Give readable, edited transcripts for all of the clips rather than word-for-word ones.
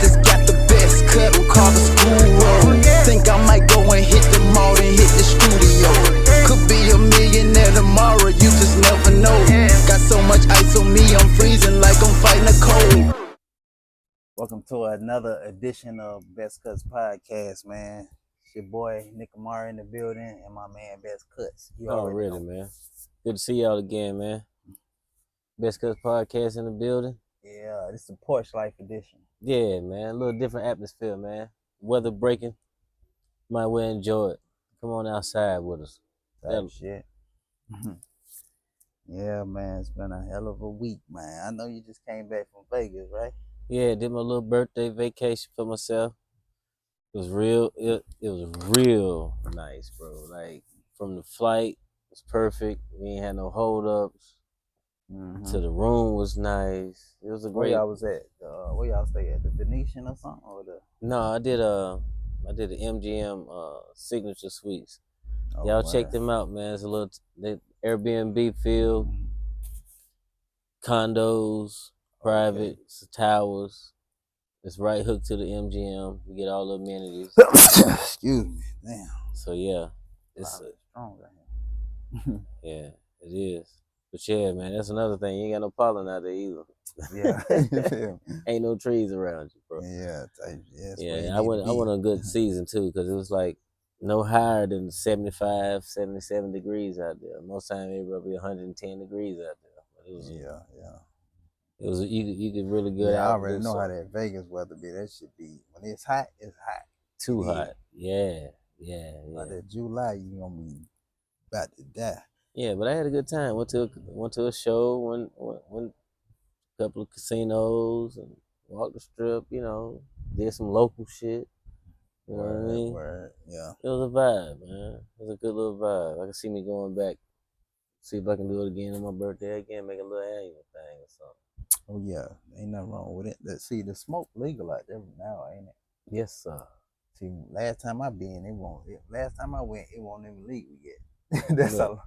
just got the best cut, we call the school road. Think I might go and hit the mall and hit the studio. Could be a millionaire tomorrow, you just never know. Got so much ice on me, I'm freezing like I'm fighting a cold. Welcome to another edition of BessCutz podcast, man. It's your boy Nicamari in the building and my man BessCutz. You already know. Man. Good to see y'all again, man. BessCutz podcast in the building. Yeah, this is the Porch Life edition. Yeah, man. A little different atmosphere, man. Weather breaking. Might well enjoy it. Come on outside with us. Type shit. Yeah, man. It's been a hell of a week, man. I know you just came back from Vegas, right? Yeah, did my little birthday vacation for myself. It was real. It was real nice, bro. Like from the flight, it was perfect. We ain't had no holdups. So the room was nice. It was a great. Where y'all was at? Where y'all stay at? The Venetian or something? Or the? No, I did the MGM signature suites. Oh, Y'all wow. check them out, man. It's a little Airbnb feel, condos, private towers. It's right hooked to the MGM. You get all the amenities. Excuse me, damn. So yeah, it's strong right here. Yeah, it is. But yeah, man, that's another thing. You ain't got no pollen out there either. Yeah, ain't no trees around you, bro. Yeah, I went on a good season too, because it was like no higher than 75, 77 degrees out there. Most time it would be 110 degrees out there. But it was, It was you could really good out. I already know how that Vegas weather be. That should be when it's hot, it's hot. Too hot. Yeah. By that July, you gonna be about to die. Yeah, but I had a good time. Went to a show, went a couple of casinos and walked the strip, did some local shit. You know what I mean? Yeah. It was a vibe, man. It was a good little vibe. I can see me going back, see if I can do it again on my birthday again, make a little annual thing or something. Oh yeah, ain't nothing wrong with it. See, the smoke legal out there now, ain't it? Yes, sir. See, last time I been, last time I went, it wasn't even legal yet. That's how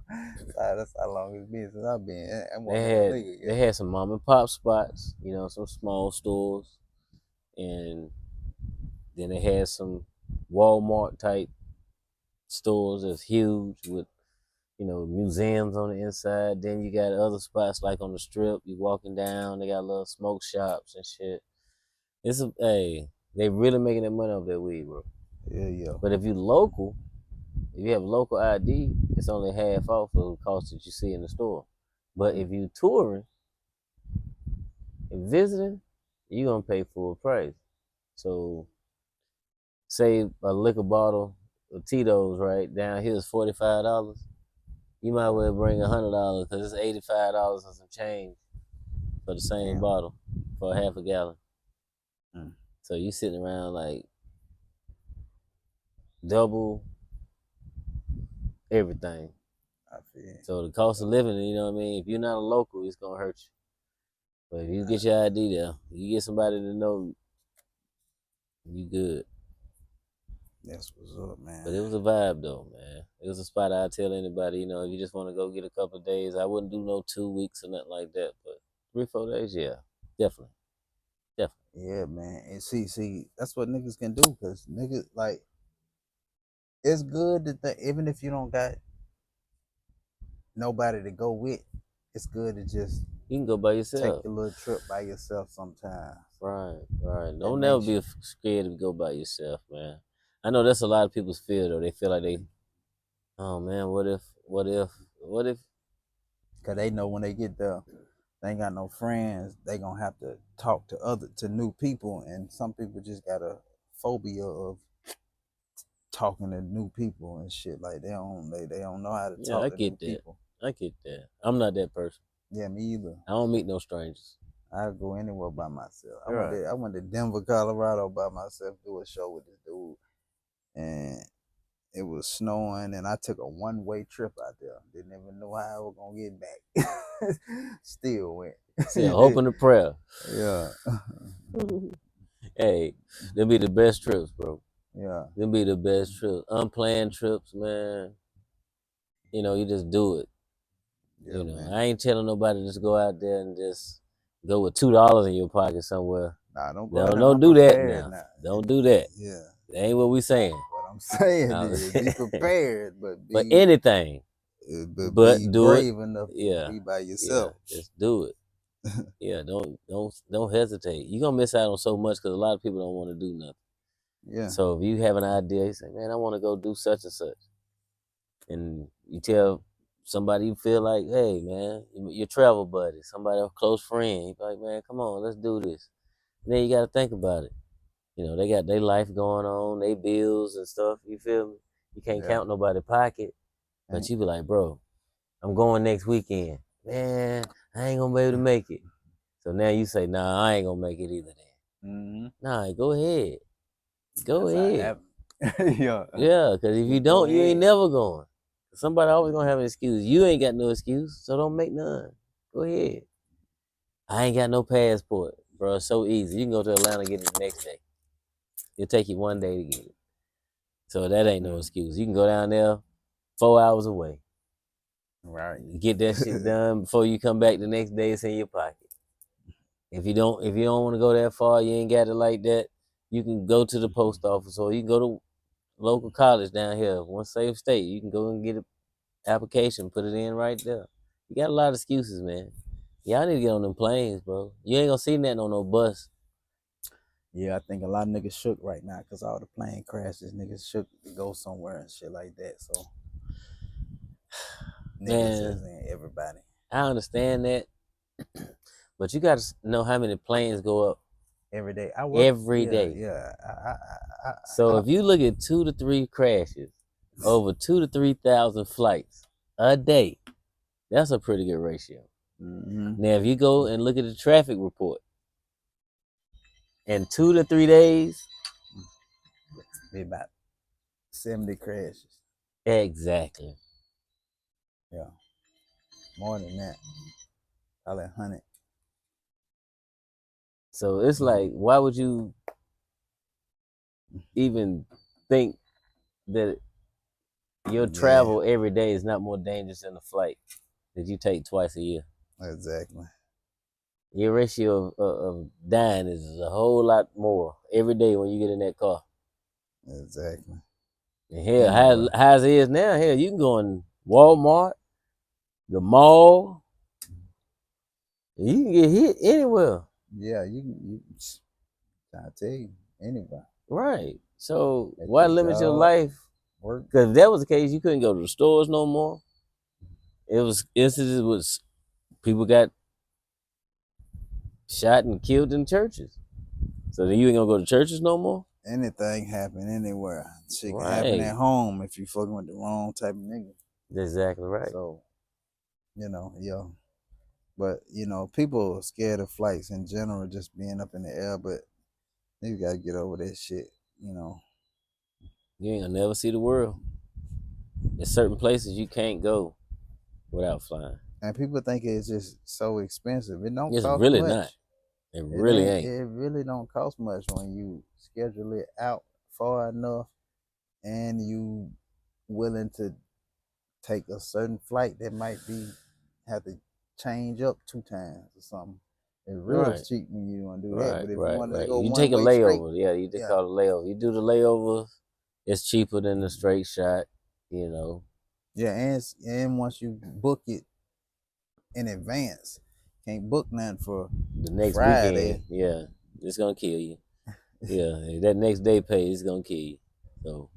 long it's been since I've been. They had some mom and pop spots, some small stores, and then they had some Walmart type stores that's huge with, museums on the inside. Then you got other spots like on the strip. You walking down, they got little smoke shops and shit. They really making that money off that weed, bro. Yeah. But if you have local ID, it's only half off of the cost that you see in the store. But if you touring and visiting, you're gonna pay full price. So say a liquor bottle of Tito's right down here is $45. You might well bring $100 because it's $85 and some change for the same bottle for half a gallon. So you sitting around like double everything. I feel. So the cost of living, if you're not a local, it's gonna hurt you. But if you get your ID there, you get somebody to know you good. That's what's up, man. But it was a vibe though, man. It was a spot I'd tell anybody, if you just want to go get a couple of days. I wouldn't do no 2 weeks or nothing like that, but 3-4 days, yeah, definitely. Yeah, man. And see, that's what niggas can do, cause niggas like it's good that even if you don't got nobody to go with, it's good to just you can go by yourself. Take a little trip by yourself sometimes. Right. Don't never be scared to go by yourself, man. I know that's a lot of people's fear though. They feel like oh man, what if? Cause they know when they get there, they ain't got no friends. They gonna have to talk to new people, and some people just got a phobia of talking to new people and shit. Like they don't know how to talk to new people. I get that. I'm not that person. Yeah, me either. I don't meet no strangers. I go anywhere by myself. Right. I went to Denver, Colorado by myself, do a show with this dude, and it was snowing, and I took a one-way trip out there. Didn't even know how I was gonna get back. Still went. Yeah, hoping to prayer. Yeah. Hey, them be the best trips, bro. Yeah. Them be the best trips. Unplanned trips, man. You just do it. Yeah, man. I ain't telling nobody to just go out there and just go with $2 in your pocket somewhere. Nah, don't go No, out there don't do that unprepared now. Don't do that. Yeah. That ain't what we saying. What I'm saying No. is be prepared, but For be anything. But be do it. brave enough Yeah. to be by Yeah. yourself. Just do it. Yeah. Don't hesitate. You're gonna miss out on so much because a lot of people don't want to do nothing. Yeah. So if you have an idea, you say, man, I want to go do such and such. And you tell somebody you feel like, hey man, your travel buddy, somebody a close friend, you be like, man, come on, let's do this. And then you gotta think about it. You know, they got their life going on, their bills and stuff, you feel me? You can't count nobody's pocket. But you be like, bro, I'm going next weekend. Man, I ain't gonna be able to make it. So now you say, nah, I ain't gonna make it either then. Mm-hmm. Nah, go ahead. Go That's ahead. Yeah. Yeah, because if you don't, you ain't never going. Somebody always gonna have an excuse. You ain't got no excuse, so don't make none. Go ahead. I ain't got no passport, bro. It's so easy. You can go to Atlanta and get it the next day. It'll take you 1 day to get it. So that ain't no excuse. You can go down there 4 hours away. Right. Get that shit done before you come back the next day. It's in your pocket. If you don't want to go that far, you ain't got it like that. You can go to the post office or you can go to local college down here, one safe state. You can go and get an application, put it in right there. You got a lot of excuses, man. Y'all need to get on them planes, bro. You ain't gonna see nothing on no bus. Yeah, I think a lot of niggas shook right now because all the plane crashes. Niggas shook to go somewhere and shit like that. So, niggas is in everybody. I understand that, but you got to know how many planes go up every day. Every day. Yeah. So if you look at 2 to 3 crashes over 2 to 3,000 flights a day, that's a pretty good ratio. Mm-hmm. Now, if you go and look at the traffic report, in 2 to 3 days, be about 70 crashes. Exactly. Yeah. More than that. Probably 100. So it's like, why would you even think that your travel every day is not more dangerous than a flight that you take twice a year? Exactly. Your ratio of dying is a whole lot more every day when you get in that car. Exactly. And hell, how it is now, hell, you can go in Walmart, the mall, and you can get hit anywhere. Yeah, you I tell you, anybody. Right. So why limit your life? Because if that was the case, you couldn't go to the stores no more. It was instances with people got shot and killed in churches. So then you ain't gonna go to churches no more? Anything happen anywhere. Shit can happen at home if you fucking with the wrong type of nigga. That's exactly right. So, yeah. But, people are scared of flights in general, just being up in the air, but you gotta get over that shit, You ain't gonna never see the world. There's certain places you can't go without flying. And people think it's just so expensive. It don't cost really much. Not. It really ain't. It really don't cost much when you schedule it out far enough and you willing to take a certain flight that might have to change up 2 times or something. It's real cheap when you want to do that. But if you want to go you one take a way layover, straight, you just call it a layover. You do the layover, it's cheaper than the straight shot, Yeah, and once you book it in advance, can't book nothing for the next Friday. Weekend. Yeah, it's gonna kill you. Yeah, that next day pay is gonna kill you. So,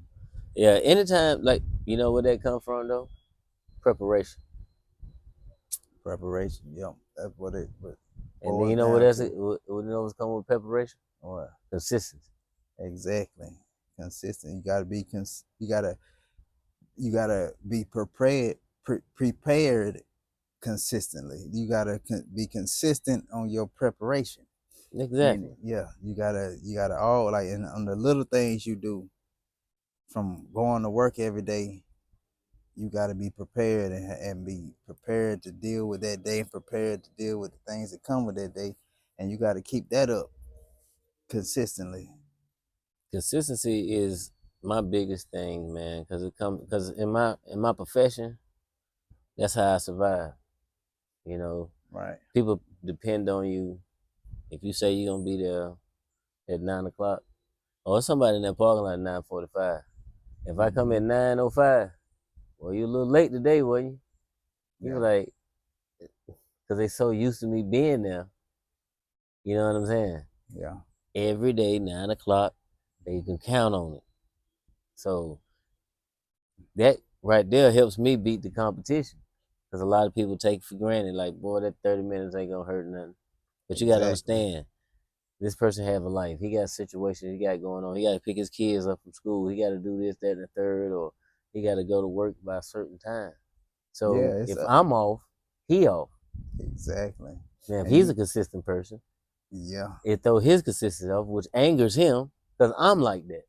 yeah, anytime, like, you know where that come from though? Preparation. Yep, that's what it. And then you know what else? What's coming with preparation? What? Consistency. Exactly. Consistent. You gotta be you gotta be prepared consistently. You gotta be consistent on your preparation. Exactly. Yeah, you gotta all like on the little things you do, from going to work every day. You gotta be prepared and be prepared to deal with that day, and prepared to deal with the things that come with that day, and you gotta keep that up consistently. Consistency is my biggest thing, man, because in my profession, that's how I survive. Right. People depend on you. If you say you're gonna be there, at 9 o'clock. Or somebody in that parking lot at 9:45. If I come at 9:05, well, you a little late today, were you? You Yeah. were like, because they so used to me being there. You know what I'm saying? Yeah. Every day, 9 o'clock, they can count on it. So that right there helps me beat the competition. Because a lot of people take it for granted, like, boy, that 30 minutes ain't gonna hurt nothing. But you gotta Exactly. understand, this person have a life. He got situations he got going on. He gotta pick his kids up from school. He gotta do this, that, and the third, or he gotta go to work by a certain time. So Yeah, it's if I'm off, he off. exactly. Now if And he's a you, consistent person, yeah, it throw his consistency off, which angers him because I'm like that.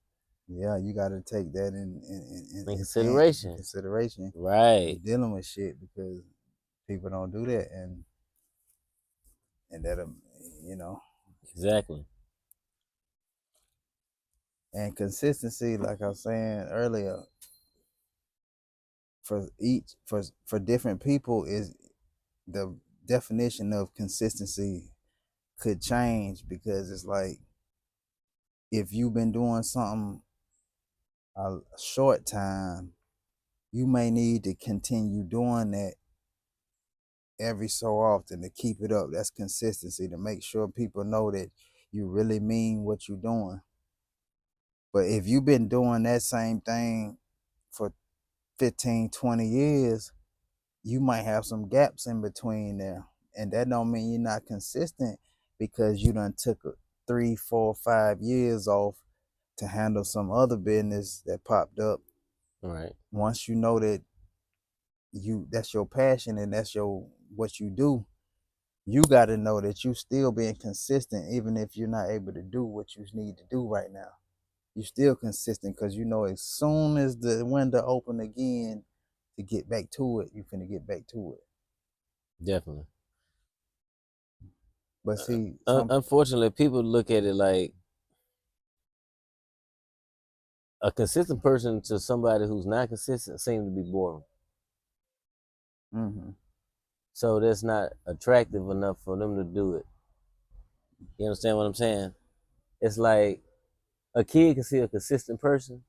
yeah, you got to take that In in consideration. consideration Right. when dealing with shit, because people don't do that, and that you know, Exactly. and consistency, like I was saying earlier, for different people is the definition of consistency could change, because it's like if you've been doing something a short time, you may need to continue doing that every so often to keep it up. That's consistency, to make sure people know that you really mean what you're doing. But if you've been doing that same thing for 15, 20 years, you might have some gaps in between there. And that don't mean you're not consistent, because you done took 3, 4, 5 years off to handle some other business that popped up. Right. Once you know that that's your passion and that's your what you do, you got to know that you still being consistent, even if you're not able to do what you need to do right now. You still consistent, because you know as soon as the window open again to get back to it, you finna get back to it. Definitely. But see, some Unfortunately, people look at it like a consistent person to somebody who's not consistent seems to be boring. mm-hmm. So that's not attractive enough for them to do it. You understand what I'm saying? It's like a kid can see a consistent person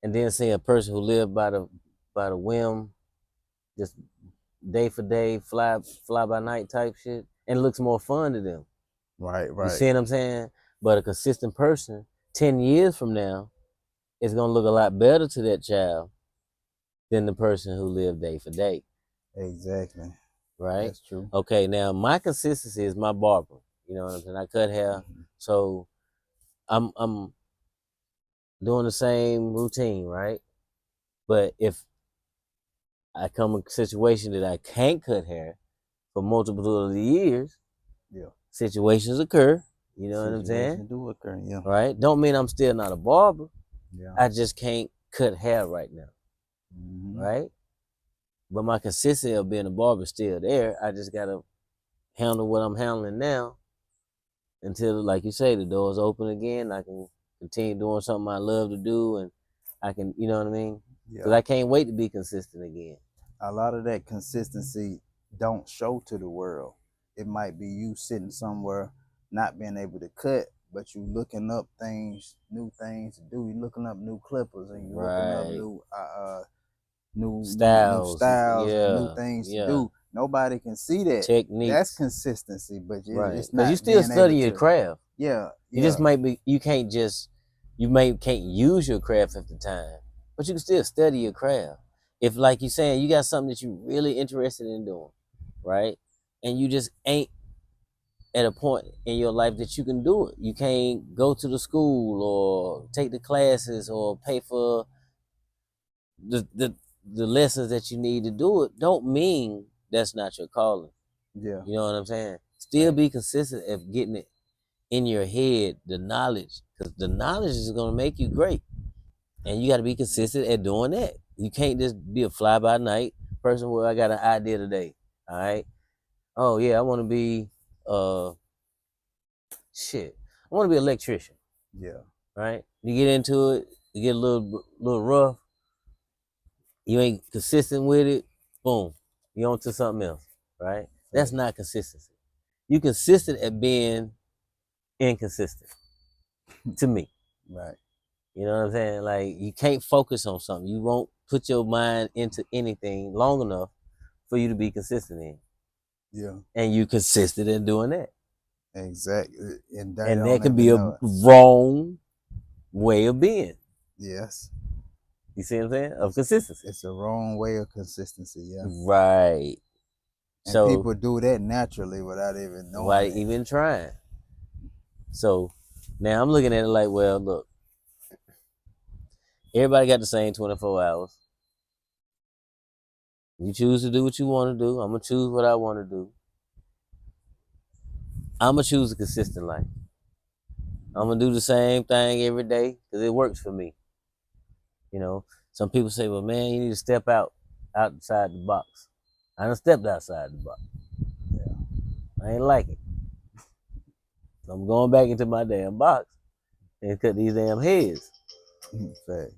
and then see a person who live by the whim, just day for day, fly by night type shit, and it looks more fun to them. Right, You right. see what I'm saying? But a consistent person, 10 years from now, is gonna look a lot better to that child than the person who lived day for day. Exactly. Right? That's true. Okay, now my consistency is my barber. You know what I'm saying? I cut hair, Mm-hmm. so I'm doing the same routine, right? But if I come in a situation that I can't cut hair for multiple of the years, Yeah. situations occur. You know what I'm saying? Situations do occur. Yeah. Right? Don't mean I'm still not a barber. Yeah. I just can't cut hair right now. Mm-hmm. Right? But my consistency of being a barber is still there. I just gotta handle what I'm handling now until, like you say, the doors open again. I can continue doing something I love to do, and I can, you know what I mean? Because Yeah. I can't wait to be consistent again. A lot of that consistency don't show to the world. It might be you sitting somewhere not being able to cut, but you looking up things, new things to do. You looking up new clippers, and you looking up Right. new Styles. styles and new Yeah. things to Yeah. do. Nobody can see that. That's Techniques. consistency, but Right. it's Because you not still being able study your to. craft. Yeah, You just yeah, might be, you can't just, can't use your craft at the time, but you can still study your craft. If, like you saying, you got something that you really interested in doing, right? And you just ain't at a point in your life that you can do it. You can't go to the school or take the classes or pay for the the, the lessons that you need to do it. Don't mean that's not your calling. yeah. You know what I'm saying? Still Right. be consistent at getting it in your head, the knowledge, because the knowledge is going to make you great, and you got to be consistent at doing that. You can't just be a fly by night person. Well, I got an idea today. All right. Oh yeah, I want to be shit. I want to be an electrician. Yeah. Right. You get into it, you get a little rough. You ain't consistent with it. Boom, you on to something else. Right. That's Right. not consistency. You consistent at being inconsistent. to me. Right. You know what I'm saying? Like you can't focus on something. You won't put your mind into anything long enough for you to be consistent in. Yeah. And you consistent in doing that. Exactly. And they And don't that could even be a know it. wrong way of being. Yes. You see what I'm saying? Of consistency. It's a wrong way of consistency, yeah. Right. And So people do that naturally without even knowing why it. even trying? So now I'm looking at it like, well, look, everybody got the same 24 hours. You choose to do what you want to do. I'm gonna choose what I want to do. I'm gonna choose a consistent life. I'm gonna do the same thing every day because it works for me. You know, some people say, well, man, you need to step outside the box. I done stepped outside the box. Yeah. I ain't like it. I'm going back into my damn box and cut these damn heads. Fact.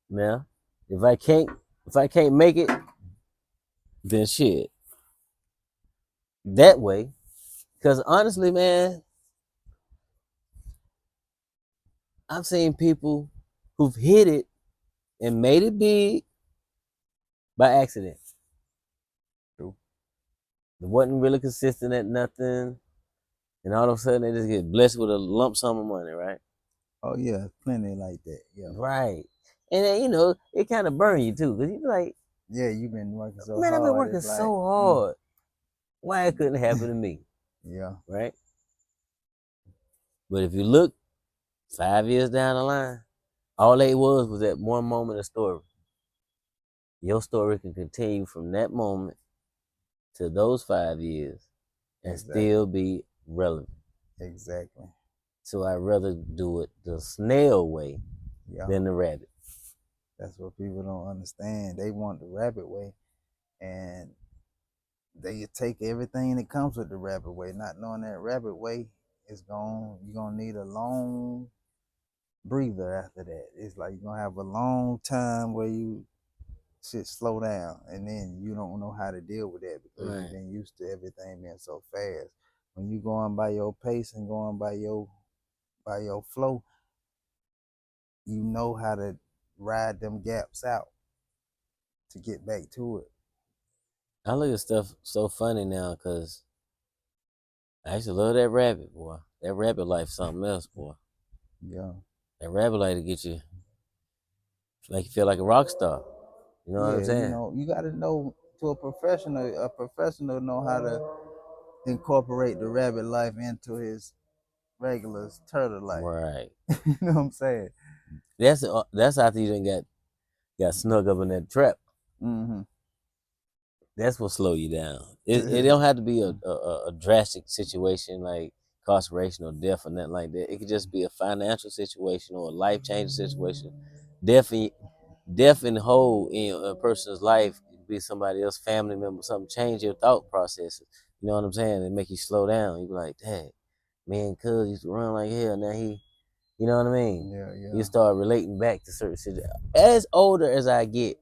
Now, if I can't make it, then shit. That way, because honestly, man, I've seen people who've hit it and made it big by accident. True. They wasn't really consistent at nothing, and all of a sudden they just get blessed with a lump sum of money, right? Oh yeah, plenty like that. Yeah. Right. And then, it kind of burn you too, because you be like, Yeah, you've been working so man, hard. I've been working it's like, so hard. Why it couldn't happen to me? Yeah. Right? But if you look 5 years down the line, all they was that one moment of story. Your story can continue from that moment to those 5 years and Exactly. still be relevant. Exactly. So I'd rather do it the snail way than the rabbit. That's what people don't understand. They want the rabbit way, and they take everything that comes with the rabbit way, not knowing that rabbit way is you're gonna need a long breather after that. It's like you're gonna have a long time where you should slow down, and then you don't know how to deal with that because you've been used to everything being so fast. When you going by your pace and going by your flow, you know how to ride them gaps out to get back to it. I look at stuff so funny now because I used to love that rabbit, boy. That rabbit life something else, boy. Yeah. That rabbit life to get you, make you feel like a rock star. You know what I'm saying? You got to know to a professional. A professional know how to incorporate the rabbit life into his regular turtle life. Right. You know what I'm saying? That's after you done got snuck up in that trap. Mm-hmm. That's what slow you down. It don't have to be a drastic situation like incarceration or death or nothing like that. It could just be a financial situation or a life changing situation. Death in whole in a person's life could be somebody else, family member, something change your thought processes. You know what I'm saying? It make you slow down. You be like, dang, man, cuz used to run like hell. Now you know what I mean? Yeah. You start relating back to certain situations. As older as I get,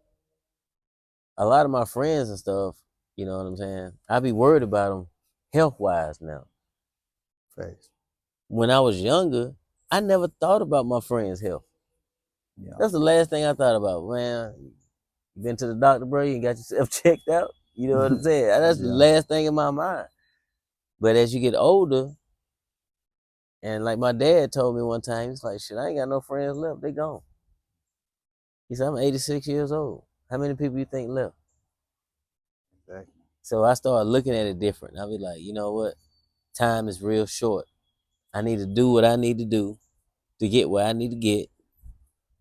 a lot of my friends and stuff, you know what I'm saying? I be worried about them health wise now. Facts. When I was younger, I never thought about my friends' health. Yeah. That's the last thing I thought about. Man, you been to the doctor, bro? You got yourself checked out? You know what I'm saying? That's the last thing in my mind. But as you get older, and like my dad told me one time, he's like, shit, I ain't got no friends left. They gone. He said, I'm 86 years old. How many people you think left? Exactly. So I started looking at it different. I be like, you know what? Time is real short. I need to do what I need to do to get where I need to get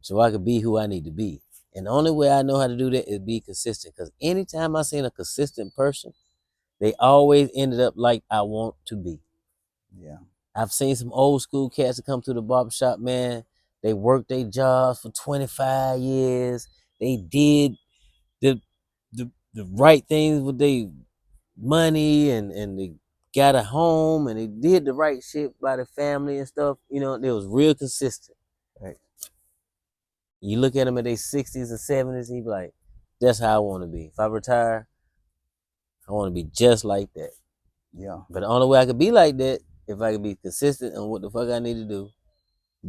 so I can be who I need to be. And the only way I know how to do that is be consistent. Because anytime I seen a consistent person, they always ended up like I want to be. Yeah. I've seen some old school cats that come to the barbershop, man. They worked their jobs for 25 years. They did the right things with their money and they got a home and they did the right shit by the family and stuff. You know, they was real consistent. Right. You look at them in their 60s and 70s, and you be like, that's how I want to be. If I retire, I want to be just like that. Yeah. But the only way I could be like that if I can be consistent on what the fuck I need to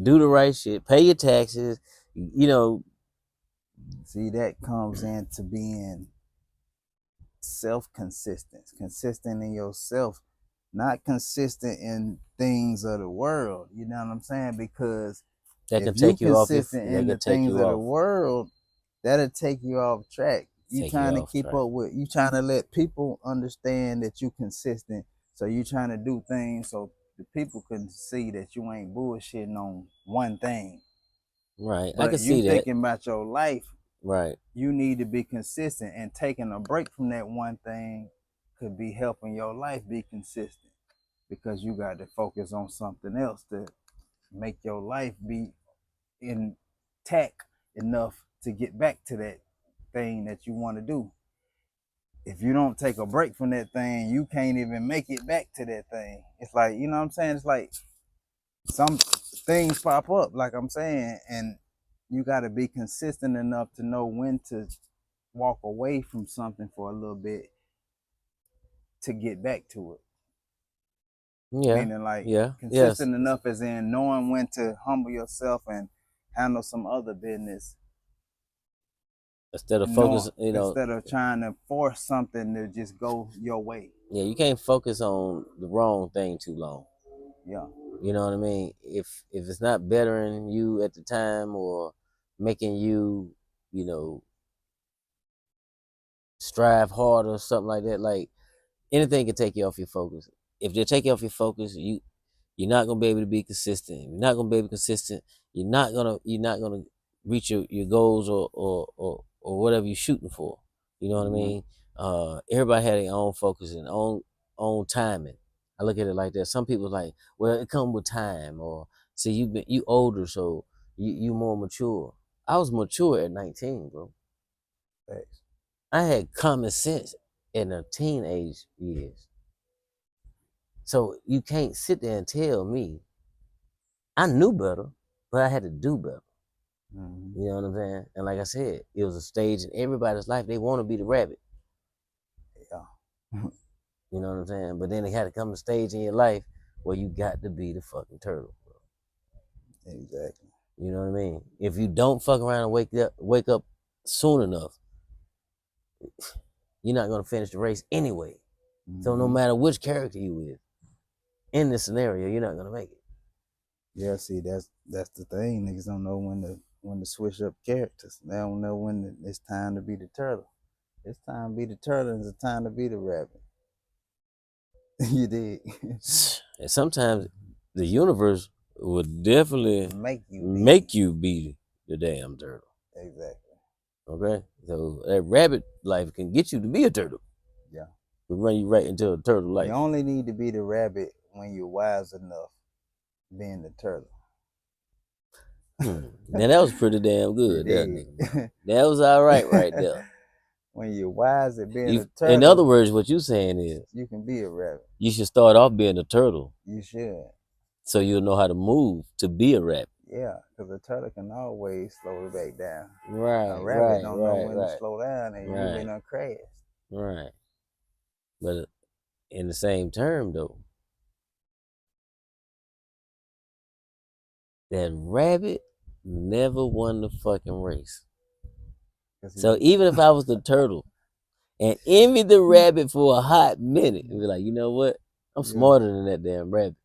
do the right shit, pay your taxes, you know. See, that comes into being consistent in yourself, not consistent in things of the world. You know what I'm saying? Because That if can you take you off. consistent That in the can take things you of the off. world, that'll take you off track. You Take trying you to off keep track. up with, you trying to let people understand that you consistent. So you trying to do things so the people can see that you ain't bullshitting on one thing. Right. I But can you see that. thinking about your life, Right. you need to be consistent, and taking a break from that one thing could be helping your life be consistent, because you got to focus on something else to make your life be intact enough to get back to that thing that you want to do. If you don't take a break from that thing, you can't even make it back to that thing. It's like, you know what I'm saying? It's like some things pop up, like I'm saying, and you got to be consistent enough to know when to walk away from something for a little bit to get back to it. Yeah. Meaning like Yeah. consistent enough as in knowing when to humble yourself and handle some other business. Instead of focus, instead of trying to force something to just go your way. Yeah, you can't focus on the wrong thing too long. Yeah. You know what I mean? If it's not bettering you at the time or making you, you know, strive hard or something like that, like anything can take you off your focus. If they take you off your focus, you're not gonna be able to be consistent. You're not gonna be able to be consistent. You're not gonna reach your goals or whatever you're shooting for. You know what I mean? Everybody had their own focus and own timing. I look at it like that. Some people like, well, it comes with time, or see you older, so you more mature. I was mature at 19, bro. Thanks. I had common sense in the teenage years. So you can't sit there and tell me I knew better, but I had to do better. Mm-hmm. You know what I'm saying? And like I said, it was a stage in everybody's life. They want to be the rabbit. Yeah. You know what I'm saying? But then it had to come a stage in your life where you got to be the fucking turtle, bro. Exactly. You know what I mean? If you don't fuck around and wake up soon enough, you're not gonna finish the race anyway. Mm-hmm. So no matter which character you with, in this scenario, you're not gonna make it. Yeah, see, that's the thing. Niggas don't know when to switch up characters. They don't know when it's time to be the turtle. It's time to be the turtle, and it's time to be the rabbit. You did. And sometimes the universe would definitely make you be the damn turtle. Exactly. Okay? So that rabbit life can get you to be a turtle. Yeah. It run you right into a turtle life. You only need to be the rabbit when you're wise enough being the turtle. Now that was pretty damn good, that nigga. That was all right there. When you're wise at being a turtle. In other words, what you saying is you can be a rabbit. You should start off being a turtle. You should. So you'll know how to move to be a rabbit. Yeah, because a turtle can always slow it back down. Right. A rabbit don't know when to slow down, and you've been on crash. Right. But in the same term, though, that rabbit never won the fucking race. So even if I was the turtle and envied the rabbit for a hot minute, and be like, you know what? I'm smarter than that damn rabbit.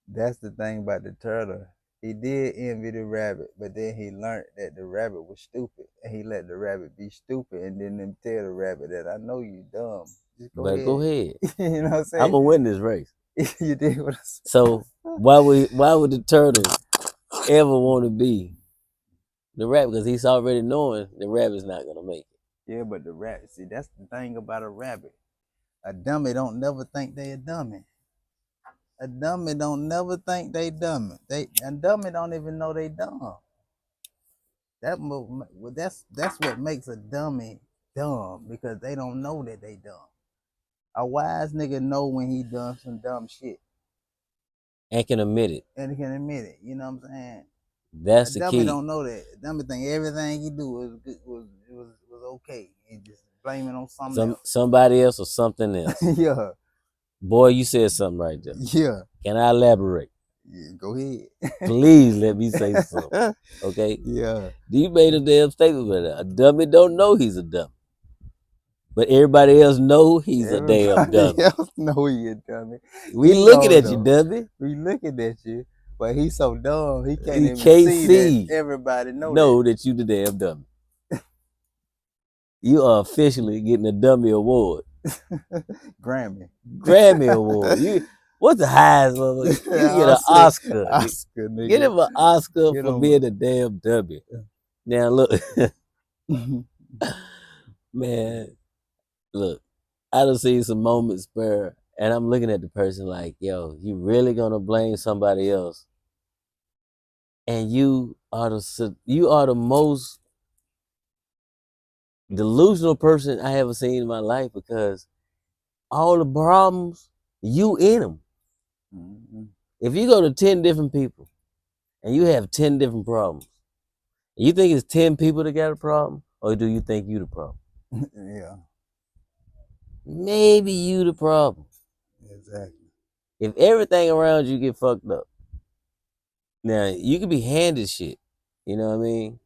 That's the thing about the turtle. He did envy the rabbit, but then he learned that the rabbit was stupid, and he let the rabbit be stupid, and then tell the rabbit that I know you dumb. Just go ahead. You know what I'm saying? I'm gonna win this race. You did what I said. So why would the turtle ever want to be the rabbit? Because he's already knowing the rabbit's not gonna make it. Yeah, but the rabbit, see, that's the thing about a rabbit. A dummy don't never think they a dummy. A dummy don't never think they dummy. A dummy don't even know they dumb. That's what makes a dummy dumb, because they don't know that they dumb. A wise nigga know when he done some dumb shit. And can admit it. You know what I'm saying? That's the key. Dummy don't know that. Dummy think everything he do was okay. He just blame it on something else. Somebody else or something else. Yeah. Boy, you said something right there. Yeah. Can I elaborate? Yeah, go ahead. Please let me say something. Okay? Yeah. You made a damn statement with it. A dummy don't know he's a dummy. But everybody else know he's a damn Everybody dummy. else know you dummy. We He looking know at you, though. dummy. We looking at you, but he's so dumb he can't He even can't see that see. everybody know Know that you the damn dummy. You are officially getting a dummy award. that. Grammy. Grammy award. What's the highest motherfucker? You can get an Oscar. Oscar, nigga. Get him an Oscar Get for him being a damn dummy. Now look, a- man, look. I done seen some moments where, and I'm looking at the person like, yo, you really gonna blame somebody else, and you are the most delusional person I ever seen in my life, because all the problems you in them. Mhm. If you go to 10 different people and you have 10 different problems, you think it's 10 people that got a problem, or do you think you the problem? Yeah, Maybe you the problem. exactly. If everything around you get fucked up, now you could be handed shit. You know what I mean?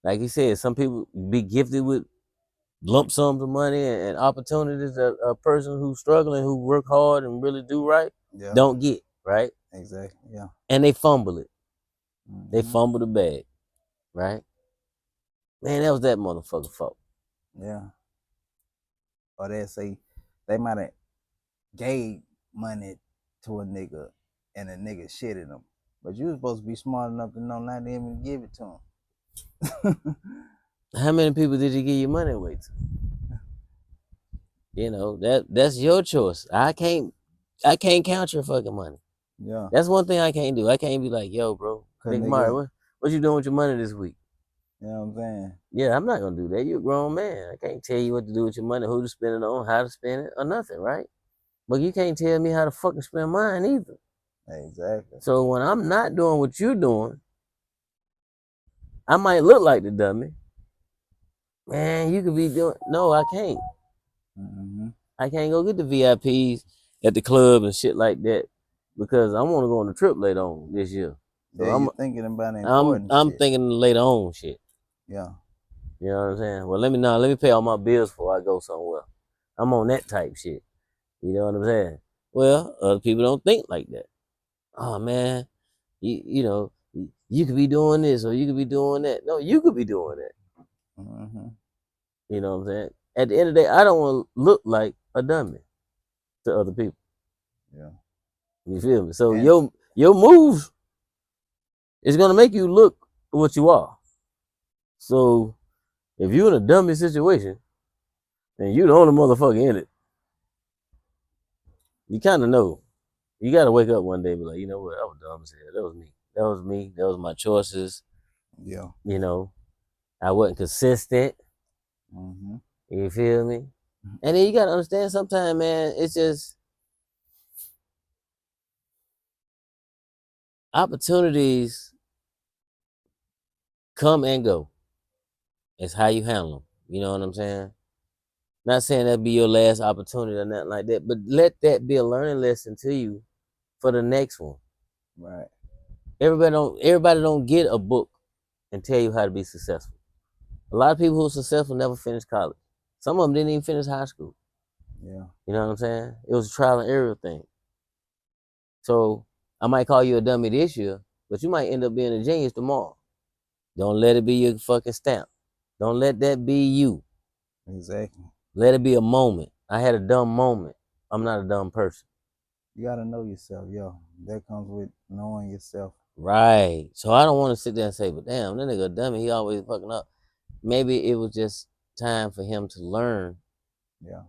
Like he said, some people be gifted with lump sums of money and opportunities that a person who's struggling, who work hard and really do right, Yeah, don't get, right? exactly. Yeah. And they fumble it. They Mhm. fumble the bag, right? Man, that was that motherfucker fault. Yeah. Or they say they might have gave money to a nigga and a nigga shitted them, but you was supposed to be smart enough to know not to even give it to him. How many people did you give your money away to? You know, that's your choice. I can't count your fucking money. Yeah, That's one thing I can't do. I can't be like, yo, bro, cause Nicamari, niggas, what you doing with your money this week? you know what I'm saying? Yeah, I'm not gonna do that. You're a grown man. I can't tell you what to do with your money, who to spend it on, how to spend it, or nothing, right? But you can't tell me how to fucking spend mine either. Exactly. So when I'm not doing what you're doing, I might look like the dummy. Man, you could be doing. No, I can't. Mm-hmm. I can't go get the VIPs at the club and shit like that, because I want to go on a trip later on this year. So Yeah, you thinking about the I'm important I'm shit. thinking later on shit. Yeah. You know what I'm saying? Well, let me pay all my bills before I go somewhere. I'm on that type shit. You know what I'm saying? Well, other people don't think like that. Oh man, you know, you could be doing this or you could be doing that. No, you could be doing that. Mm-hmm. You know what I'm saying? At the end of the day, I don't want to look like a dummy to other people. Yeah. You feel me? So And your moves is gonna make you look what you are. So if you're in a dummy situation and you the only motherfucker in it, you kind of know. You gotta wake up one day and be like, you know what? I was dumb as hell. That was me. That was me. That was my choices. yeah. You know, I wasn't consistent. Mm-hmm. You feel me? And then you gotta understand sometimes, man, it's just opportunities come and go. It's how you handle them. You know what I'm saying? Not saying that'd be your last opportunity or nothing like that, but let that be a learning lesson to you for the next one. Right. Everybody don't get a book and tell you how to be successful. A lot of people who are successful never finish college. Some of them didn't even finish high school. Yeah. You know what I'm saying? It was a trial and error thing. So I might call you a dummy this year, but you might end up being a genius tomorrow. Don't let it be your fucking stamp. Don't let that be you. Exactly. Let it be a moment. I had a dumb moment. I'm not a dumb person. You gotta know yourself, yo. That comes with knowing yourself. Right. So I don't want to sit there and say, but damn, that nigga a dummy, he always fucking up. Maybe it was just time for him to learn, Yeah.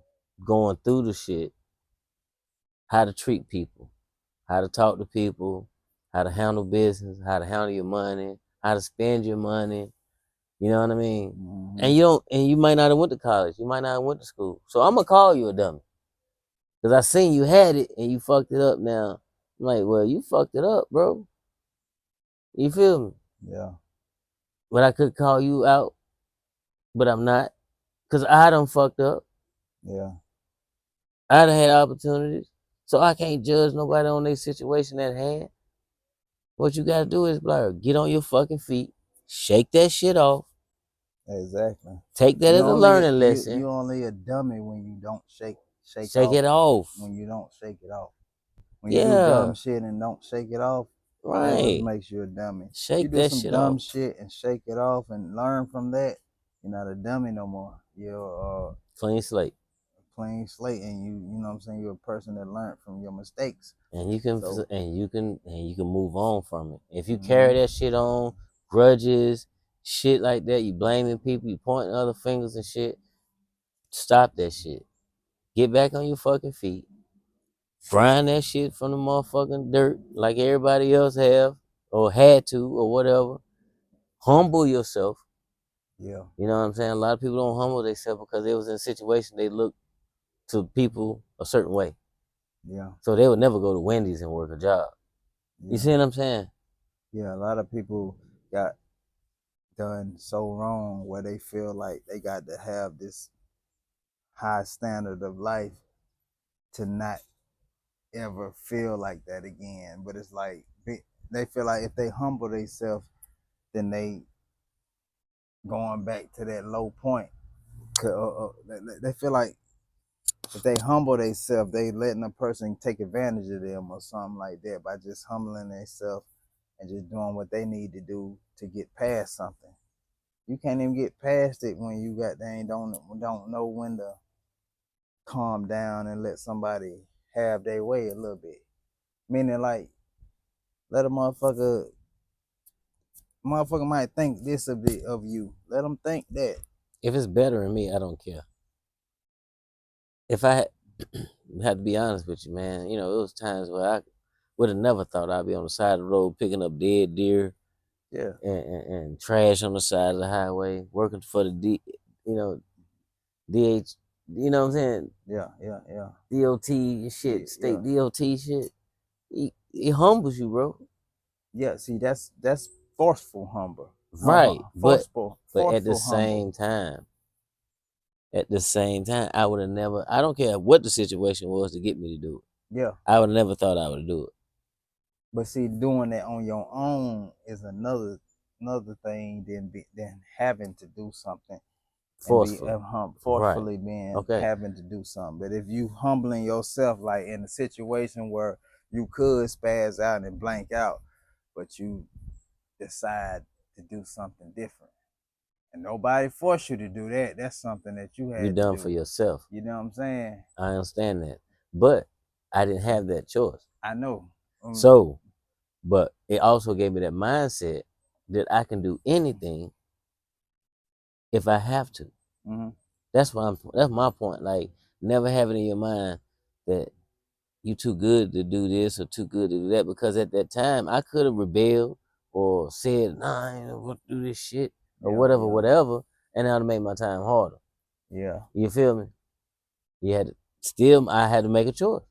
going through the shit, how to treat people, how to talk to people, how to handle business, how to handle your money, how to spend your money. You know what I mean? Mm-hmm. And you might not have went to college. You might not have went to school. So I'm gonna call you a dummy. Cause I seen you had it and you fucked it up now. I'm like, well, you fucked it up, bro. You feel me? Yeah. But I could call you out, but I'm not. Cause I done fucked up. Yeah. I done had opportunities. So I can't judge nobody on their situation at hand. What you gotta do is get on your fucking feet, shake that shit off, Exactly. take that as a learning lesson, You only a dummy when you don't shake shake it off. When you don't shake it off. When you do Yeah, dumb shit and don't shake it off, that's what right. makes you a dummy. You Shake do that some shit dumb off. shit and shake it off and learn from that, you're not a dummy no more. You're Clean slate. clean slate, and you know what I'm saying, you're a person that learned from your mistakes. And you can So, move on from it. If you carry that shit on, grudges, shit like that, you blaming people, you pointing other fingers and shit, stop that shit. Get back on your fucking feet. Grind that shit from the motherfucking dirt like everybody else have or had to or whatever. Humble yourself. yeah. You know what I'm saying? A lot of people don't humble themselves because they was in a situation they look to people a certain way. Yeah. So they would never go to Wendy's and work a job. Yeah. You see what I'm saying? Yeah, a lot of people got done so wrong where they feel like they got to have this high standard of life to not ever feel like that again. But it's like they feel like if they humble themselves, then they going back to that low point. They feel like if they humble themselves, they letting a person take advantage of them or something like that by just humbling themselves and just doing what they need to do to get past something. You can't even get past it when you don't know when to calm down and let somebody have their way a little bit. Meaning like let a motherfucker might think this of you. Let them think that. If it's better than me, I don't care. If I had to be honest with you, man, you know, it was times where I would have never thought I'd be on the side of the road picking up dead deer, Yeah, and trash on the side of the highway, working for the DH, you know what I'm saying? yeah. DOT and shit, Yeah, state DOT shit. It humbles you, bro. yeah. See, that's forceful humble. Right. But at the Forceful humble. same time, I would have never, I don't care what the situation was to get me to do it. Yeah. I would have never thought I would do it. But see, doing that on your own is another thing than having to do something and be Forcefully. forcefully being Okay. having to do something. But if you humbling yourself, like in a situation where you could spaz out and blank out, but you decide to do something different, and nobody forced you to do that. That's something that you had You're to done do. for yourself. You know what I'm saying? I understand that. But I didn't have that choice. I know. So, but it also gave me that mindset that I can do anything if I have to. Mm-hmm. That's my point. Like, never have it in your mind that you too good to do this or too good to do that, because at that time I could have rebelled or said, nah, I ain't gonna do this shit or whatever, and that would have made my time harder. Yeah. You feel me? I had to make a choice.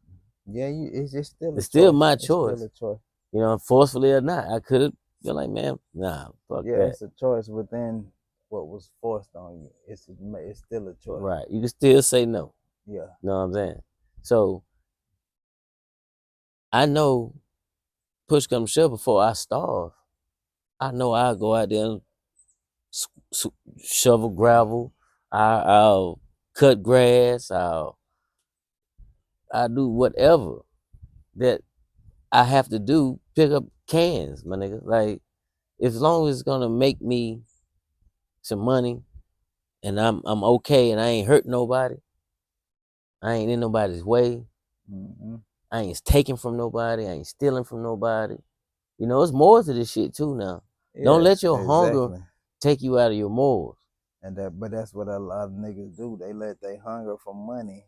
Yeah, it's still It's still choice. my It's choice. still a choice. You know, forcefully or not. I could have been like, man, nah, fuck Yeah, that. it's a choice within what was forced on you. It's still a choice. Right. You can still say no. Yeah. You know what I'm saying? So I know push come to shove, before I starve, I know I'll go out there and shovel gravel. I'll cut grass. I'll do whatever that I have to do. Pick up cans, my nigga. Like, as long as it's gonna make me some money and I'm okay and I ain't hurt nobody, I ain't in nobody's way, Mm-hmm. I ain't taking from nobody, I ain't stealing from nobody. You know, it's more to this shit too now. Don't let your hunger take you out of your morals. But that's what a lot of niggas do. They let their hunger for money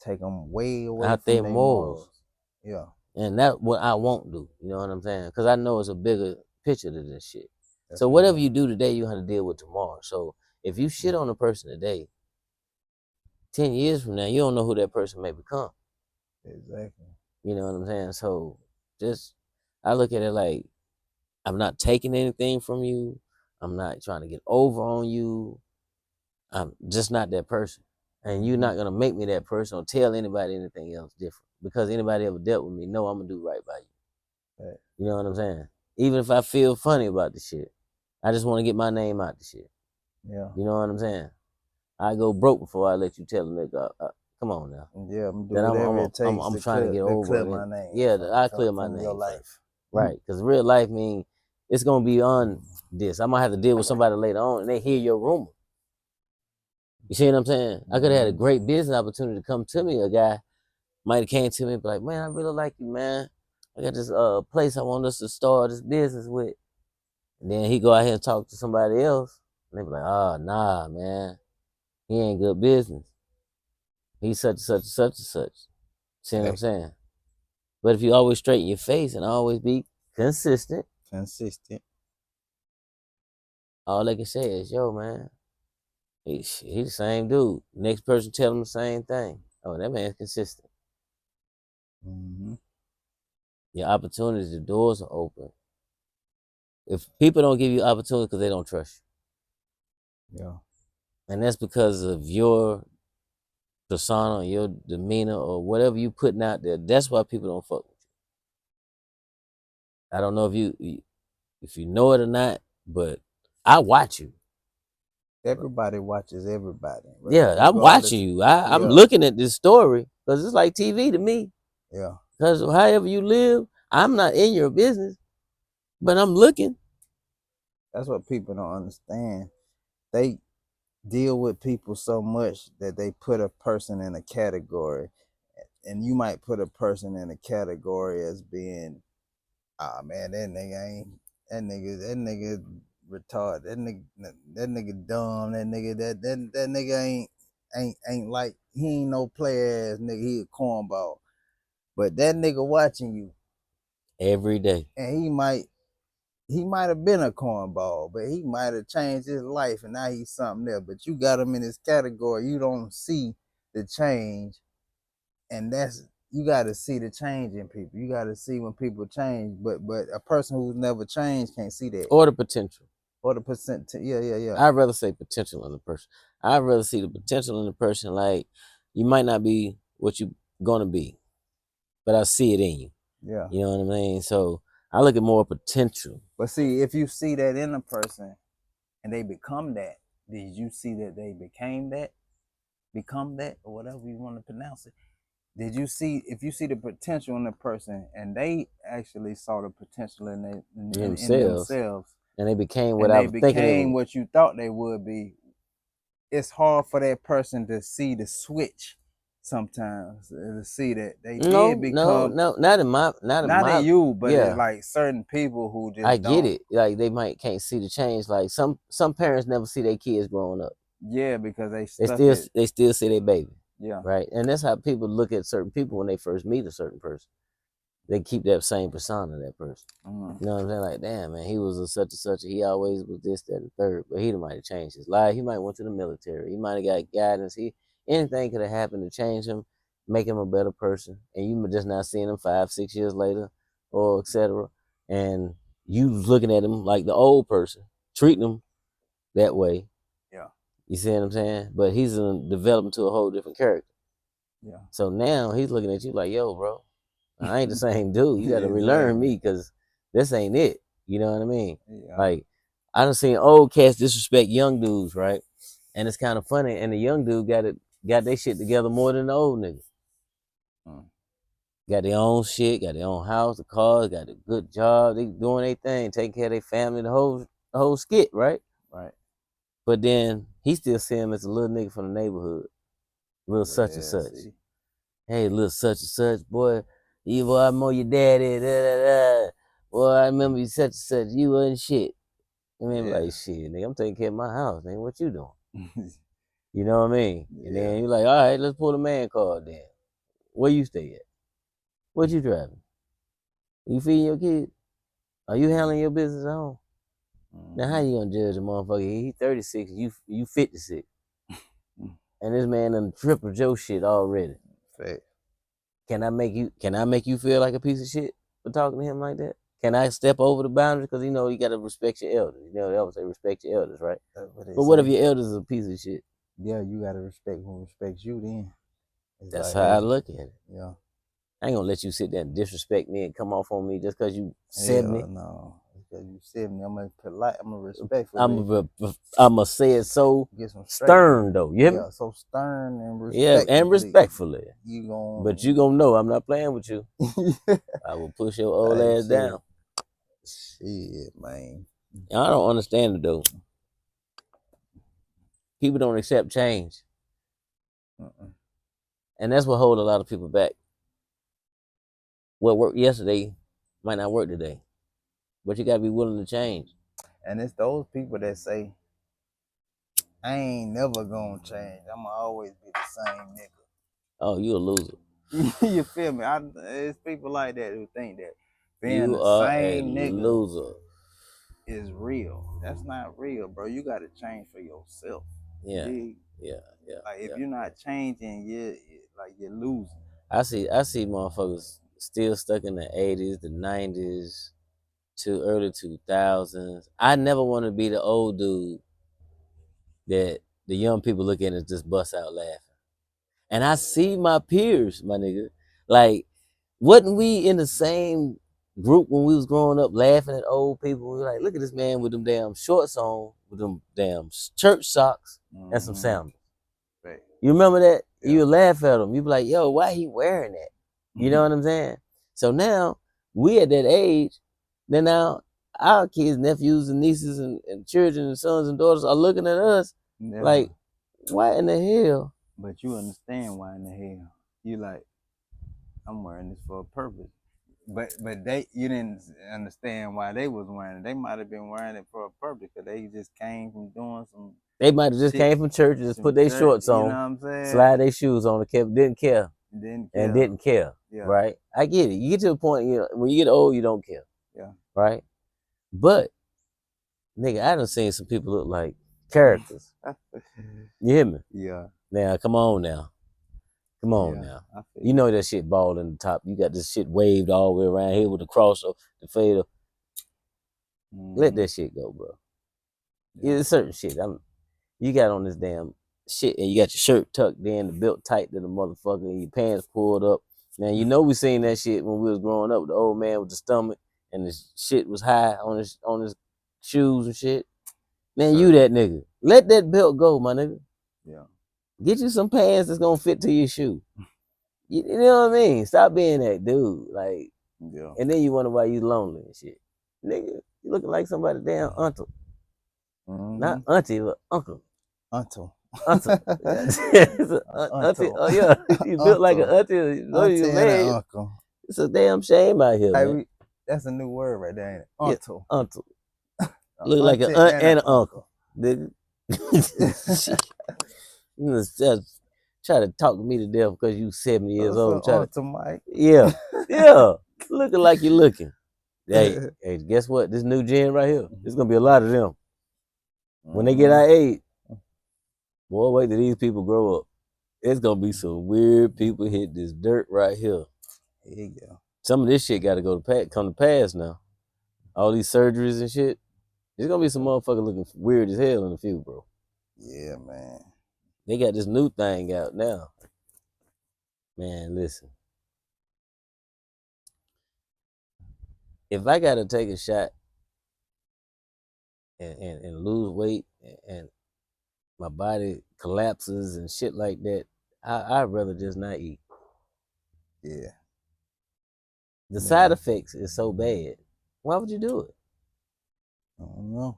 take them way away Out from their their morals. Yeah. And that's what I won't do. You know what I'm saying? Because I know it's a bigger picture to this shit. So whatever you do today, you have to deal with tomorrow. So if you shit on a person today, 10 years from now, you don't know who that person may become. Exactly. You know what I'm saying? So I look at it like, I'm not taking anything from you. I'm not trying to get over on you. I'm just not that person. And you're not going to make me that person or tell anybody anything else different. because anybody ever dealt with me know I'm gonna do right by you. Right. You know what I'm saying? Even if I feel funny about the shit, I just want to get my name out the shit. Yeah. You know what I'm saying? I go broke before I let you tell a nigga, come on now. Yeah, I'm Then doing whatever it takes I'm to trying to get over clear it. my name. Yeah, I clear my from name your first. life. Right, because real life mean it's gonna be on this. I might have to deal with somebody later on, and they hear your rumor. You see what I'm saying? I could have had a great business opportunity to come to me. A guy might have came to me and be like, "Man, I really like you, man. I got this place I want us to start this business with." And then he go out here and talk to somebody else, and they be like, "Oh, nah, man, he ain't good business. He's such and such and such and such." See what I'm saying? But if you always straighten your face and always be consistent, all they can say is, "Yo, man, he the same dude." Next person tell him the same thing. Oh, that man's consistent. Mm-hmm. Your opportunities, the doors are open. If people don't give you opportunity because they don't trust you, Yeah. and that's because of your persona, your demeanor, or whatever you putting out there, that's why people don't fuck with you. I don't know if you know it or not, but I watch you. Everybody watches everybody. Yeah, I'm watching you. I'm looking at this story because it's like TV to me. Yeah. Because however you live, I'm not in your business, but I'm looking. That's what people don't understand. They deal with people so much that they put a person in a category, and you might put a person in a category as being, ah man, that nigga retarded, that nigga dumb, that nigga ain't like, he ain't no player ass nigga, he a cornball. But that nigga watching you Every day. and he might have been a cornball, but he might have changed his life and now he's something else. But you got him in this category, you don't see the change, and you got to see the change in people. You got to see when people change, but a person who's never changed can't see that. Or the potential. Or the percent. Yeah. I'd rather say potential in the person. I'd rather see the potential in the person. Like, you might not be what you gonna be, but I see it in you. Yeah. You know what I mean? So I look at more potential. But see, if you see that in a person and they become that, did you see that they become that, or whatever you want to pronounce it? Did you see, if you see the potential in the person and they actually saw the potential in themselves, and they became what I was thinking they would. What you thought they would be, it's hard for that person to see the switch sometimes, to see that they did become. No, not in you, but yeah. it's like certain people who just I get it. Like, they can't see the change. Like, some parents never see their kids growing up. Yeah, because they still see their baby. Yeah. Right. And that's how people look at certain people when they first meet a certain person. They keep that same persona of that person. Mm-hmm. You know what I'm saying? Like, damn, man, he was a such and such. He always was this, that, and third. But he might have changed his life. He might went to the military. He might have got guidance. Anything could have happened to change him, make him a better person. And you just not seeing him 5-6 years later, or etc. And you looking at him like the old person, treating him that way. Yeah. You see what I'm saying? But he's developed into a whole different character. Yeah. So now he's looking at you like, yo, bro, I ain't the same dude. You got to relearn me, because this ain't it. You know what I mean? Yeah. Like, I done seen old cats disrespect young dudes, right? And it's kind of funny. And the young dude got their shit together more than the old nigga. Got their own shit, got their own house, the cars, got a good job. They doing their thing, taking care of their family, the whole skit, right? Right. But then he still see him as a little nigga from the neighborhood, little such and such. See. Hey, little such and such, boy, I know your daddy, boy, I remember you such and such, you wasn't shit. I mean, like, shit, nigga, I'm taking care of my house, nigga, what you doing? You know what I mean? And then you're like, all right, let's pull the man card then. Where you stay at? What you driving? You feeding your kids? Are you handling your business at home? Now, how you gonna judge a motherfucker? He 36, you 56. And this man done triple Joe shit already. Fact. Can I make you feel like a piece of shit for talking to him like that? Can I step over the boundaries? Because you gotta respect your elders. They always say respect your elders, right? But what if your elders is a piece of shit? Yeah, you gotta respect who respects you then. That's how I look at it. Yeah. I ain't gonna let you sit there and disrespect me and come off on me just because you 70. Hell no. Because you 70, I'm gonna polite, I'm gonna respectfully I'ma say it so get some stern though. You hear me? Yeah, so stern and Yeah, respectfully. and respectfully. You gon' But you gonna know I'm not playing with you. I will push your old Hey, ass shit. down. Shit, man. And I don't understand it though. People don't accept change. And that's what holds a lot of people back. What worked yesterday might not work today. But you gotta be willing to change. And it's those people that say, I ain't never gonna change. I'ma always be the same nigga. Oh, you a loser. You feel me? It's people like that who think that being You the are same a nigga loser. is real. That's not real, bro. You gotta change for yourself. Yeah. Yeah. Like if you're not changing, you're losing. I see motherfuckers still stuck in the 80s, the 90s, to early 2000s. I never want to be the old dude that the young people look at and just bust out laughing. And I see my peers, my nigga. Like, wasn't we in the same group when we was growing up laughing at old people? We were like, look at this man with them damn shorts on, with them damn church socks and some sandals. Right. You remember that? Yeah. You would laugh at him. You be like, yo, why he wearing that? You know what I'm saying? So now we at that age, then now our kids, nephews, and nieces, and children, and sons and daughters are looking at us like, why in the hell? But you understand why in the hell. You like, I'm wearing this for a purpose. But you didn't understand why they was wearing it. They might have been wearing it for a purpose because they just came from doing some. They might have just came from church and just put their shorts on, you know what I'm saying? slide their shoes on, and didn't care. Yeah. Right? I get it. You get to a point, when you get old, you don't care. Yeah. Right? But, nigga, I done seen some people look like characters. You hear me? Yeah. Now, come on now. You know that shit bald in the top. You got this shit waved all the way around here with the cross or the fader. Let that shit go, bro. Yeah. It's certain shit. You got on this damn shit and you got your shirt tucked in, the belt tight to the motherfucker, and your pants pulled up. Now, you know we seen that shit when we was growing up with the old man with the stomach and the shit was high on his shoes and shit. Man, you that nigga. Let that belt go, my nigga. Yeah. Get you some pants that's gonna fit to your shoe. You know what I mean? Stop being that dude. Like, yeah. And then you wonder why you lonely and shit. Nigga, you looking like somebody damn uncle. Not auntie, but uncle. Uncle. Auntie. Oh yeah. You built like an auntie. Auntie and an uncle. It's a damn shame out here, man. That's a new word right there, ain't it? Uncle. Yeah, uncle. Look like an aunt and an uncle. Nigga. You just try to talk me to death because you 70 years old. Mike. Yeah. Yeah. Looking like you're looking. Hey, guess what? This new gen right here, there's gonna be a lot of them. When they get our age, boy, wait till these people grow up. It's gonna be some weird people hit this dirt right here. Here you go. Some of this shit gotta come to pass now. All these surgeries and shit. There's gonna be some motherfucker looking weird as hell in the future, bro. Yeah, man. They got this new thing out now. Man, listen. If I gotta take a shot and lose weight and my body collapses and shit like that, I'd rather just not eat. Yeah. The side effects is so bad. Why would you do it? I don't know.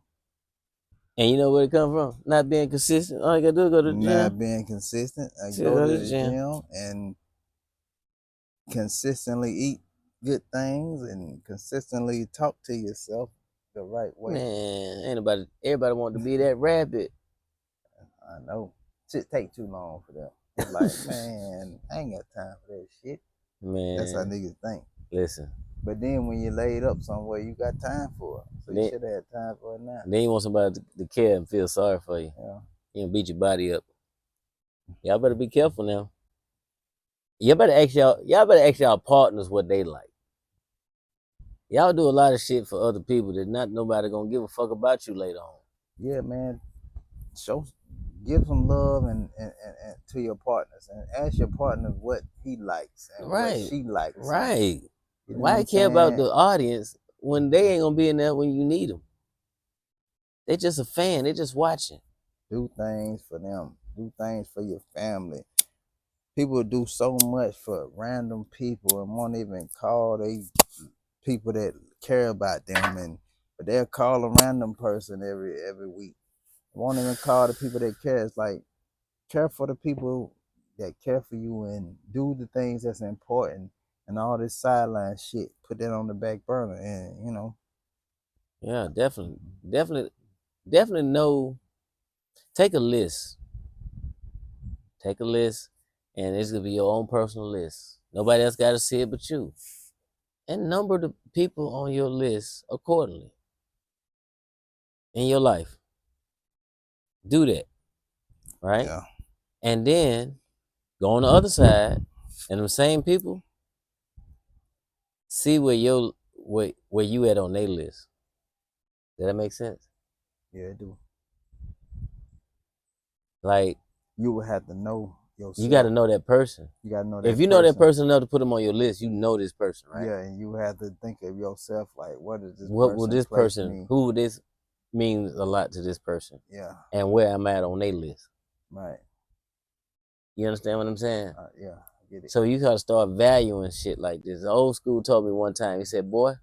And you know where it come from? Not being consistent. All you gotta do is go to the gym. Not being consistent. Go to the gym and consistently eat good things and consistently talk to yourself the right way. Man, everybody want to be that rabbit. I know. Shit take too long for that. It's like, man, I ain't got time for that shit. Man. That's how niggas think. Listen. But then when you're laid up somewhere, you got time for it. So you should have had time for it now. Then you want somebody to care and feel sorry for you. Yeah. You know, beat your body up. Y'all better be careful now. Y'all better ask y'all partners what they like. Y'all do a lot of shit for other people that not nobody gonna give a fuck about you later on. Yeah, man. give some love and to your partners, and ask your partner what he likes and what Right. she likes. Right. You know what Why I'm care about saying? the audience when they ain't gonna be in there when you need them? They just a fan. They just watching. Do things for them. Do things for your family. People do so much for random people and won't even call they people that care about them, but they'll call a random person every week. Won't even call the people that care. It's like, care for the people that care for you and do the things that's important, and all this sideline shit, put that on the back burner. And Yeah, definitely know. Take a list. Take a list, and it's gonna be your own personal list. Nobody else got to see it but you. And number the people on your list accordingly in your life. Do that, right? yeah, And then go on the other side, and the same people see where you at on their list. Does that make sense? yeah, do. Like You would have to know yourself. you got to know that person. You got to know that If you know that person enough to put them on your list, you know this person, right? Yeah, and you have to think of yourself like, what is this? What person will this place person? me? Who this means a lot to this person, Yeah, and where I'm at on their list. right. You understand what I'm saying? Yeah, I get it. So you gotta start valuing shit like this. The old school told me one time. He said, "Boy,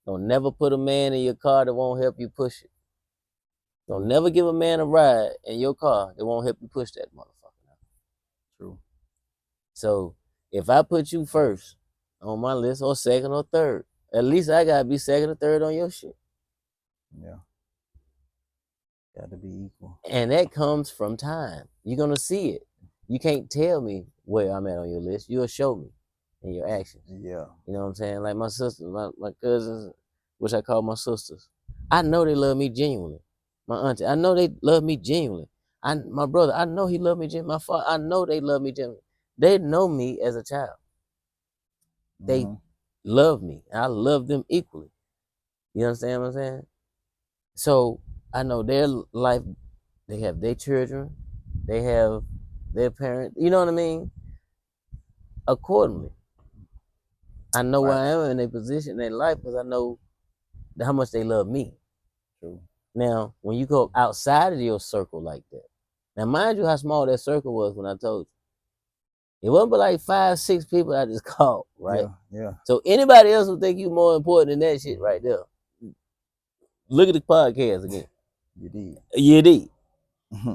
don't never put a man in your car that won't help you push it. Don't never give a man a ride in your car that won't help you push that motherfucker." True. So if I put you first on my list, or second or third, at least I gotta be second or third on your shit. Yeah. Got to be equal. And that comes from time. You're gonna see it. You can't tell me where I'm at on your list. You'll show me in your actions. Yeah. You know what I'm saying? Like my sisters, my cousins, which I call my sisters. I know they love me genuinely. My auntie, I know they love me genuinely. My brother, I know he loved me genuinely. My father, I know they love me genuinely. They know me as a child. They love me. I love them equally. You understand what I'm saying? So I know their life, they have their children, they have their parents, you know what I mean? Accordingly. I know where I am in their position in their life because I know how much they love me. True. Now, when you go outside of your circle like that, now mind you how small that circle was when I told you. It wasn't but like 5, 6 people I just called, right? Yeah. So anybody else would think you more important than that shit right there. Look at the podcast again. You did. You did.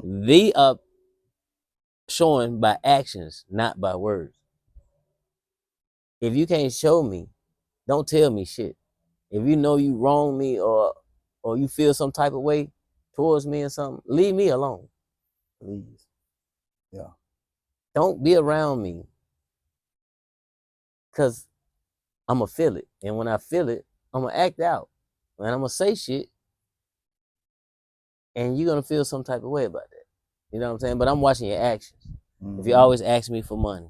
They are showing by actions, not by words. If you can't show me, don't tell me shit. If you know you wrong me or you feel some type of way towards me or something, leave me alone. Please. Yeah. Don't be around me. Cause I'ma feel it. And when I feel it, I'ma act out. And I'ma say shit. And you're gonna feel some type of way about that. You know what I'm saying? But I'm watching your actions. If you always ask me for money,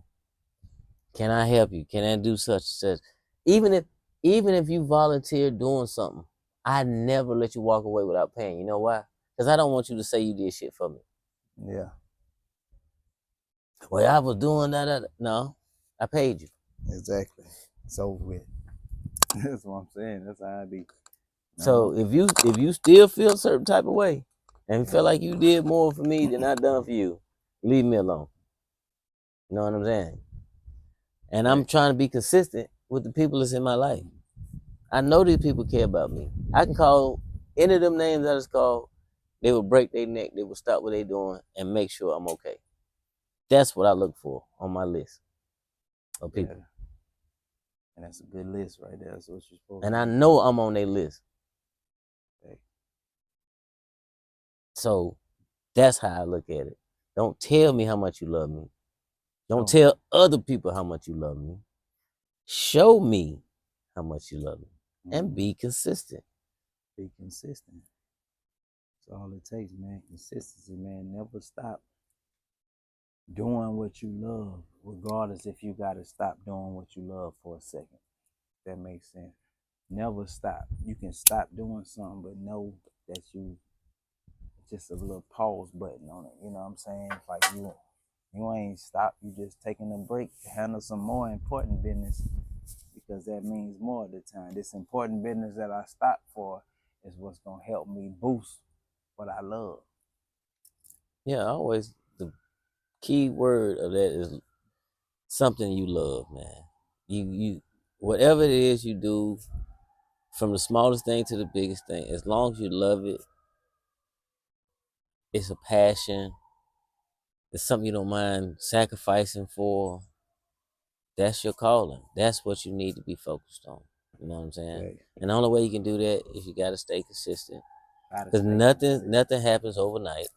can I help you? Can I do such and such? Even if you volunteer doing something, I never let you walk away without paying. You know why? Because I don't want you to say you did shit for me. Yeah. Well, I was doing that. No, I paid you. Exactly. It's over with. That's what I'm saying. That's how I be. So if you still feel a certain type of way and feel like you did more for me than I done for you, leave me alone. You know what I'm saying? And I'm trying to be consistent with the people that's in my life. I know these people care about me. I can call any of them names I just called. They will break their neck. They will stop what they're doing and make sure I'm okay. That's what I look for on my list of people. Yeah. And that's a good list right there. That's what you're supposed And to I do. know I'm on their list. Okay. So that's how I look at it. Don't tell me how much you love me. Don't Show tell other people how much you love me. Show me how much you love me. And be consistent. Be consistent. That's all it takes, man. Consistency, man. Never stop doing what you love, regardless if you got to stop doing what you love for a second. That makes sense. Never stop. You can stop doing something, but know that you just a little pause button on it. You know what I'm saying? It's like you ain't stopped. You just taking a break to handle some more important business, because that means more of the time. This important business that I stopped for is what's gonna help me boost what I love. Yeah, always the key word of that is something you love, man. You whatever it is you do, from the smallest thing to the biggest thing, as long as you love it, it's a passion. It's something you don't mind sacrificing for. That's your calling. That's what you need to be focused on. You know what I'm saying? Right. And the only way you can do that is you gotta stay consistent. Gotta Because stay consistent. nothing happens overnight.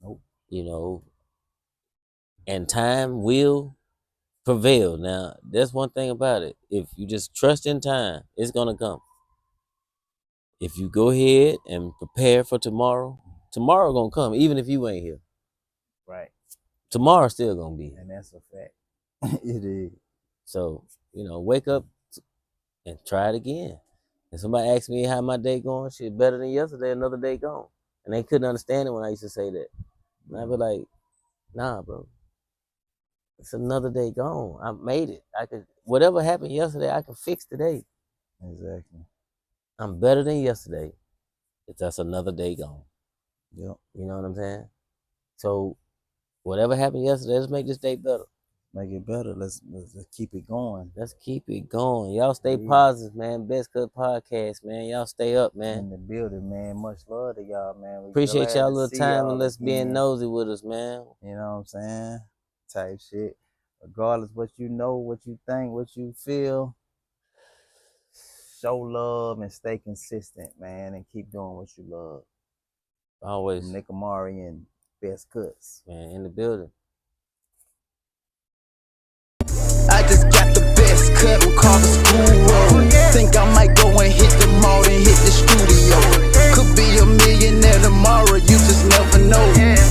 Nope. You know, and time will prevail. Now, that's one thing about it. If you just trust in time, it's gonna come. If you go ahead and prepare for tomorrow, tomorrow gonna come, even if you ain't here. Right. Tomorrow still gonna be here. And that's a fact. It is. So, wake up and try it again. And somebody asked me how my day going, shit, better than yesterday, another day gone. And they couldn't understand it when I used to say that. And I'd be like, nah, bro. It's another day gone. I made it. Whatever happened yesterday, I can fix today. Exactly. I'm better than yesterday. If that's another day gone. Yep. You know what I'm saying? So whatever happened yesterday, let's make this day better. Make it better. Let's keep it going. Let's keep it going. Y'all stay positive, man. BessCutz podcast, man. Y'all stay up, man. In the building, man. Much love to y'all, man. We Appreciate glad y'all to little see time y'all and let's being again. nosy with us, man. You know what I'm saying? Type shit. Regardless what you know, what you think, what you feel, show love and stay consistent, man, and keep doing what you love. Always. Nicamari and BessCutz. Man, in the building. I just got the best cut, we call the school road. Think I might go and hit the mall and hit the studio. Could be a millionaire tomorrow, you just never know.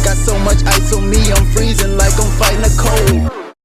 Got so much ice on me, I'm